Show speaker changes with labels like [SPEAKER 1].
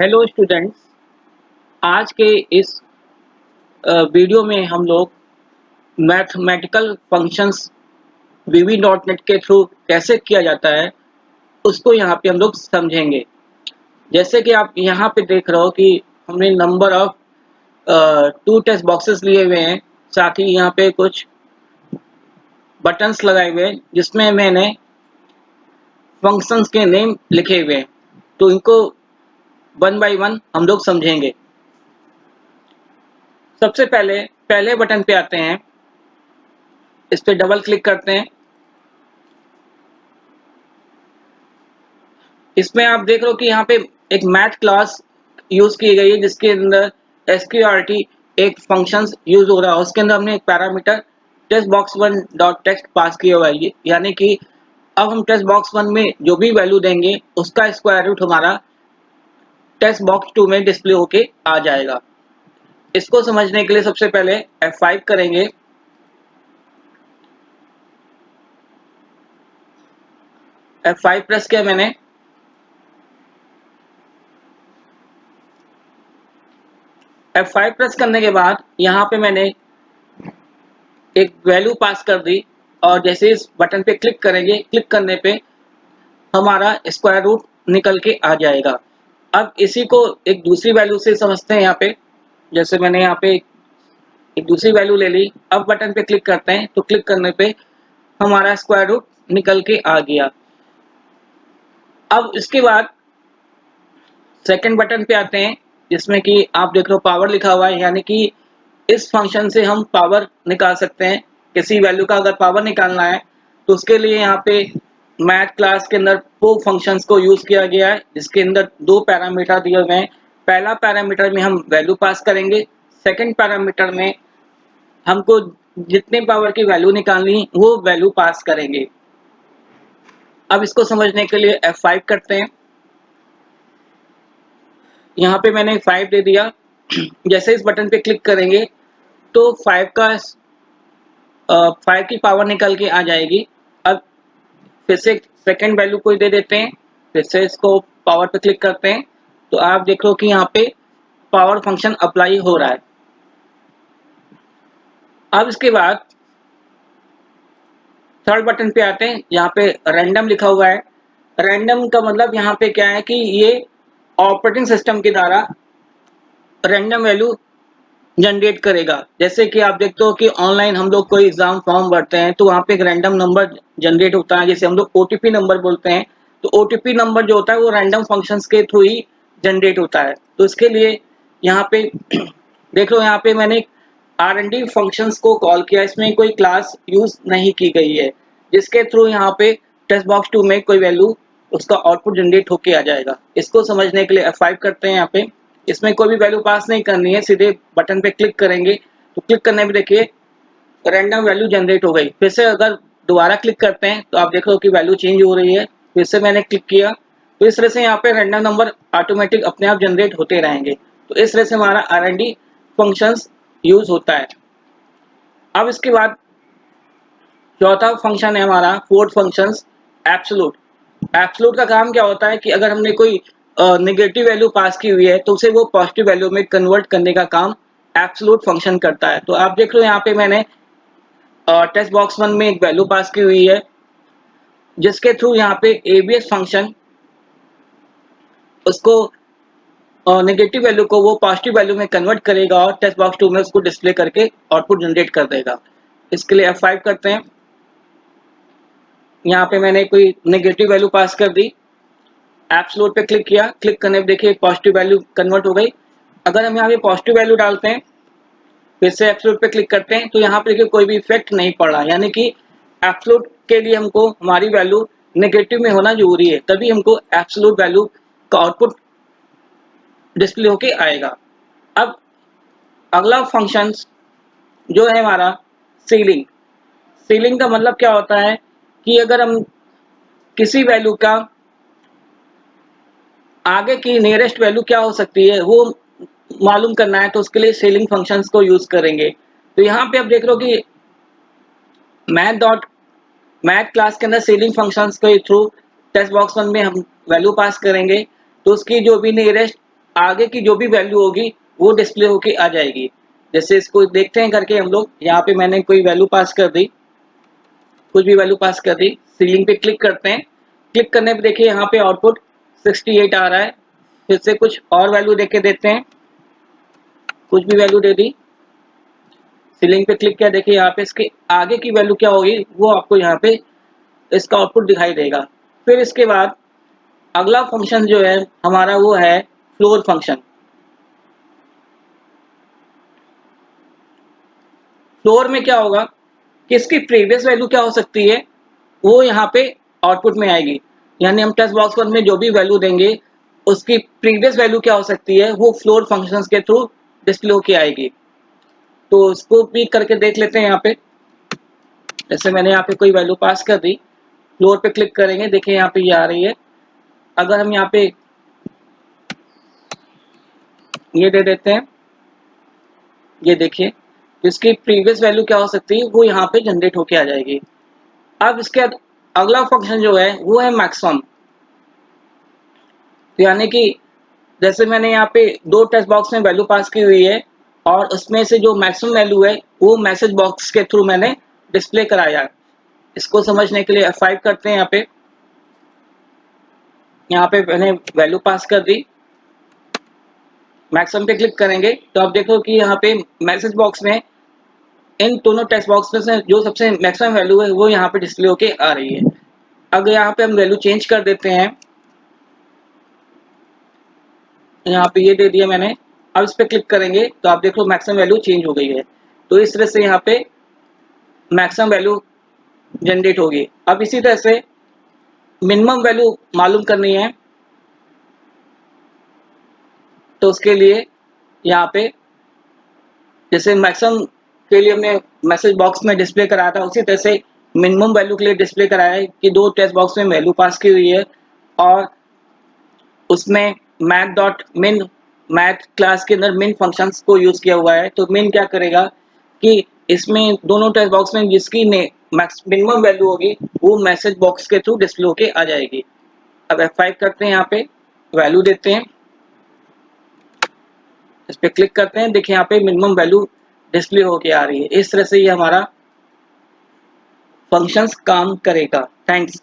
[SPEAKER 1] Hello students. आज के इस वीडियो में हम लोग मैथमेटिकल फंक्शंस वीबी डॉट नेट के थ्रू कैसे किया जाता है उसको यहाँ पे हम लोग समझेंगे। जैसे कि आप यहाँ पे देख रहे हो कि हमने नंबर ऑफ 2 टेस्ट बॉक्सेस लिए हुए हैं, साथ ही यहाँ पे कुछ बटन्स लगाए हुए हैं जिसमें मैंने फंक्शंस के नेम लिखे हुए हैं। तो इनको वन बाय वन हम लोग समझेंगे। सबसे पहले पहले बटन पे आते हैं, इस पे डबल क्लिक करते हैं। इसमें आप देख रहे हो कि यहाँ पे एक मैथ क्लास यूज की गई है जिसके अंदर SQRT एक फंक्शंस यूज हो रहा है। उसके अंदर हमने एक parameter test box one dot text pass किया हुआ है, यानी कि अब हम टेस्ट बॉक्स वन में जो भी वैल्यू देंगे उसका स्क्वायर रूट हमारा टेस्ट बॉक्स टू में डिस्प्ले होके आ जाएगा। इसको समझने के लिए सबसे पहले F5 करेंगे। F5 प्रेस किया मैंने। F5 प्रेस करने के बाद यहाँ पे मैंने एक वैल्यू पास कर दी और जैसे इस बटन पे क्लिक करेंगे, क्लिक करने पे हमारा स्क्वायर रूट निकल के आ जाएगा। अब इसी को एक दूसरी वैल्यू से समझते हैं। यहाँ पे जैसे मैंने यहाँ पे एक दूसरी वैल्यू ले ली, अब बटन पे क्लिक करते हैं तो क्लिक करने पे हमारा स्क्वायर रूट निकल के आ गया। अब इसके बाद सेकंड बटन पे आते हैं जिसमें कि आप देख रहे हो पावर लिखा हुआ है, यानी कि इस फंक्शन से हम पावर निकाल सकते हैं। किसी वैल्यू का अगर पावर निकालना है तो उसके लिए यहाँ पे मैथ क्लास के अंदर वो फंक्शंस को यूज किया गया है जिसके अंदर दो पैरामीटर दिए हुए हैं। पहला पैरामीटर में हम वैल्यू पास करेंगे, सेकंड पैरामीटर में हमको जितने पावर की वैल्यू निकालनी वो वैल्यू पास करेंगे। अब इसको समझने के लिए F5 करते हैं। यहाँ पे मैंने 5 दे दिया। जैसे इस बटन पे क्लिक करेंगे तो 5 की पावर निकल के आ जाएगी। अब फिर से सेकंड वैल्यू कोई दे देते हैं, फिर से इसको पावर पे क्लिक करते हैं तो आप देख लो कि यहाँ पे पावर फंक्शन अप्लाई हो रहा है। अब इसके बाद थर्ड बटन पे आते हैं, यहाँ पे रैंडम लिखा हुआ है। रैंडम का मतलब यहाँ पे क्या है कि ये ऑपरेटिंग सिस्टम के द्वारा रैंडम वैल्यू जनरेट करेगा। जैसे कि आप देखते हो कि ऑनलाइन हम लोग कोई एग्जाम फॉर्म भरते हैं तो वहाँ पे एक रैंडम नंबर जनरेट होता है, जैसे हम लोग OTP नंबर बोलते हैं। तो OTP नंबर जो होता है वो रैंडम फंक्शंस के थ्रू ही जनरेट होता है। तो इसके लिए यहाँ पे देख लो, यहाँ पे मैंने R&D फंक्शंस को कॉल किया, इसमें कोई क्लास यूज नहीं की गई है, जिसके थ्रू यहाँ पे टेस्ट बॉक्स 2 में कोई वैल्यू उसका आउटपुट जनरेट होके आ जाएगा। इसको समझने के लिए F5 करते हैं। यहाँ पे इसमें कोई भी वैल्यू पास नहीं करनी है, सीधे बटन पे क्लिक करेंगे तो क्लिक करने पे देखिए रैंडम वैल्यू जनरेट हो गई। फिर से अगर दोबारा क्लिक करते हैं तो आप देख रहे हो कि वैल्यू चेंज हो रही है। फिर से मैंने क्लिक किया तो इस तरह से यहाँ पे रैंडम नंबर ऑटोमेटिक अपने आप जनरेट होते रहेंगे। तो इस तरह से हमारा R&D फंक्शंस यूज होता है। अब इसके बाद चौथा फंक्शन है हमारा फोर्थ फंक्शन एब्सोल्यूट। एब्सोल्यूट का काम क्या होता है कि अगर हमने कोई नेगेटिव वैल्यू पास की हुई है तो उसे वो पॉजिटिव वैल्यू में कन्वर्ट करने का काम एब्सोल्यूट फंक्शन करता है। तो आप देख लो यहाँ पे मैंने टेस्ट बॉक्स वन में एक वैल्यू पास की हुई है जिसके थ्रू यहाँ पे ABS फंक्शन उसको नेगेटिव वैल्यू को वो पॉजिटिव वैल्यू में कन्वर्ट करेगा और टेस्ट बॉक्स 2 में उसको डिस्प्ले करके आउटपुट जनरेट कर देगा। इसके लिए F5 करते हैं। यहाँ पे मैंने कोई नेगेटिव वैल्यू पास कर दी, एब्सोल्यूट पे क्लिक किया, क्लिक करने पे देखिए पॉजिटिव वैल्यू कन्वर्ट हो गई। अगर हम यहाँ पे पॉजिटिव वैल्यू डालते हैं, फिर से एब्सोल्यूट पे क्लिक करते हैं तो यहाँ पे देखिए कोई भी इफेक्ट नहीं पड़ रहा, यानी कि एब्सोल्यूट के लिए हमको हमारी वैल्यू नेगेटिव में होना जरूरी है, तभी हमको एब्सोल्यूट वैल्यू का आउटपुट डिस्प्ले होके आएगा। अब अगला फंक्शन जो है हमारा सीलिंग। सीलिंग का मतलब क्या होता है कि अगर हम किसी वैल्यू का आगे की नियरेस्ट वैल्यू क्या हो सकती है वो मालूम करना है तो उसके लिए सीलिंग फंक्शंस को यूज करेंगे। तो यहाँ पे आप देख रहे हो कि मैथ क्लास के अंदर सीलिंग फंक्शंस के थ्रू टेस्ट बॉक्स वन में हम वैल्यू पास करेंगे तो उसकी जो भी नियरेस्ट आगे की जो भी वैल्यू होगी वो डिस्प्ले होके आ जाएगी। जैसे इसको देखते हैं करके हम लोग, यहाँ पे मैंने कोई वैल्यू पास कर दी, कुछ भी वैल्यू पास कर दी, सीलिंग पे क्लिक करते हैं। क्लिक करने पे देखिए यहाँ पे आउटपुट 68 आ रहा है। फिर से कुछ और वैल्यू देख के देते हैं, कुछ भी वैल्यू दे दी, सीलिंग पे क्लिक किया, देखिए यहाँ पे इसके आगे की वैल्यू क्या होगी वो आपको यहाँ पे इसका आउटपुट दिखाई देगा। फिर इसके बाद अगला फंक्शन जो है हमारा वो है फ्लोर फंक्शन। फ्लोर में क्या होगा कि इसकी प्रीवियस वैल्यू क्या हो सकती है वो यहाँ पे आउटपुट में आएगी। यानी हम टेक्स्ट बॉक्स में जो भी वैल्यू देंगे उसकी प्रीवियस वैल्यू क्या हो सकती है वो फ्लोर फंक्शंस के थ्रू डिस्प्ले होके आएगी। तो इसको भी करके देख लेते हैं। यहाँ पे जैसे मैंने यहाँ पे कोई वैल्यू पास कर दी, फ्लोर पे क्लिक करेंगे, देखिए यहाँ पे ये आ रही है। अगर हम यहाँ पे ये दे देते हैं, ये देखिए इसकी प्रीवियस वैल्यू क्या हो सकती है वो यहाँ पे जनरेट होके आ जाएगी। अब इसके बाद अगला फंक्शन जो है वो है मैक्सिमम। यानी कि जैसे मैंने यहाँ पे दो टेक्स्ट बॉक्स में वैल्यू पास की हुई है और उसमें से जो मैक्सिमम वैल्यू है वो मैसेज बॉक्स के थ्रू मैंने डिस्प्ले कराया। इसको समझने के लिए F5 करते हैं। यहाँ पे मैंने वैल्यू पास कर दी, मैक्सिमम पे क्लिक करेंगे तो आप देखो कि यहाँ पे मैसेज बॉक्स में इन दोनों टेक्स्ट बॉक्स में से जो सबसे मैक्सिमम वैल्यू है वो यहाँ पे डिस्प्ले होके आ रही है। अगर यहाँ पे हम वैल्यू चेंज कर देते हैं, यहाँ पे ये दे दिया मैंने, अब इस पे क्लिक करेंगे तो आप देखो मैक्सिमम वैल्यू चेंज हो गई है। तो इस तरह से यहाँ पे मैक्सिमम वैल्यू जनरेट होगी। अब इसी तरह से मिनिमम वैल्यू मालूम करनी है तो उसके लिए यहाँ पे जैसे मैक्सिमम के लिए हमने मैसेज बॉक्स में डिस्प्ले कराया था उसी तरह से मिनिमम वैल्यू के लिए डिस्प्ले कराया है कि दो टेक्स्ट बॉक्स में वैल्यू पास की हुई है और उसमें math.min मैथ क्लास के अंदर min फंक्शंस को यूज किया हुआ है। तो min क्या करेगा कि इसमें दोनों टेक्स्ट बॉक्स में जिसकी मिनिमम वैल्यू होगी वो मैसेज बॉक्स के थ्रू डिस्प्ले होके आ जाएगी। अब F5 करते हैं, यहाँ पे वैल्यू देते हैं, इस पे क्लिक करते हैं, देखिए यहाँ पे मिनिमम वैल्यू डिस्प्ले होके आ रही है। इस तरह से ये हमारा फंक्शंस काम करेगा। थैंक्स।